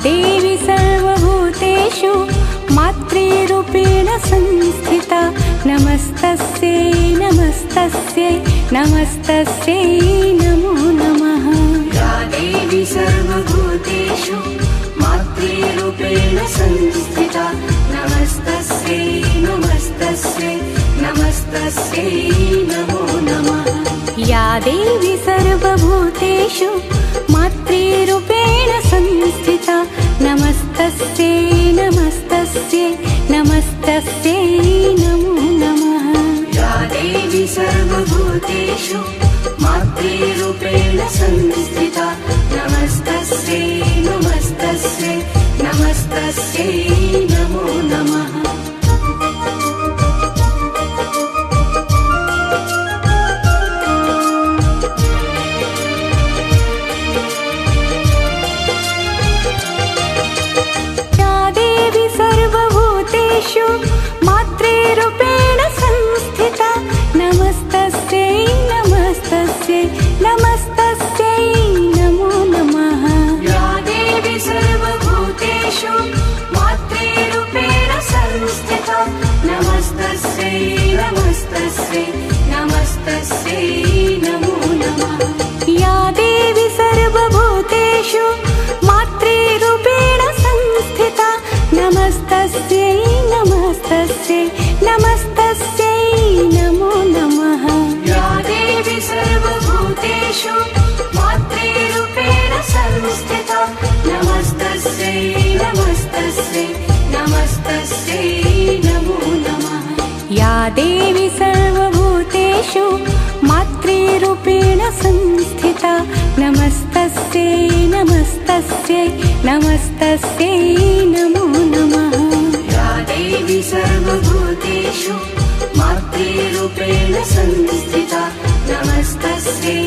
देवी सर्वभूतेषु मातृरूपेण संस्थिता नमस्तस्यै नमस्तस्यै नमस्तस्यै नमो नमः। या देवी सर्वभूतेषु मातृरूपेण संस्थिता नमस्तस्यै नमस्तस्यै नमस्तस्यै नमो नमः। या देवी सर्वभूतेषु मातृरूपेण संस्थिता नमस्तस्यै नमस्तस्यै नमस्तस्यै नमो नमः। या देवी सर्वभूतेषु मातृरूपेण संस्थिता नमस्तस्यै नमस्तस्यै नमस्तस्यै नमो नमः। मातृरूपेण संस्थिता नमस्तस्यै नमस्तस्यै नमस्तस्यै नमो नमः। या देवी सर्वभूतेषु मातृरूपेण संस्थिता नमस्तस्यै नमस्तस्यै नमस्तस्यै नमो नमः। या देवी सर्वभूतेषु मातृरूपेण संस्थिता नमस्तस्यै नमस्तस्यै नमस्तस्यै नमो नमः। या देवी सर्वभूतेषु मातृरूपेण संस्थिता नमस्तस्यै नमस्तस्यै नमस्तस्यै नमो नमः। या देवी सर्वभूतेषु मातृरूपेण संस्थिता नमस्तस्यै नमस्तस्यै नमस्तस्यै नमो नमः। या देवी सर्वभूतेषु मातृरूपेण संस्थिता नमस्तस्यै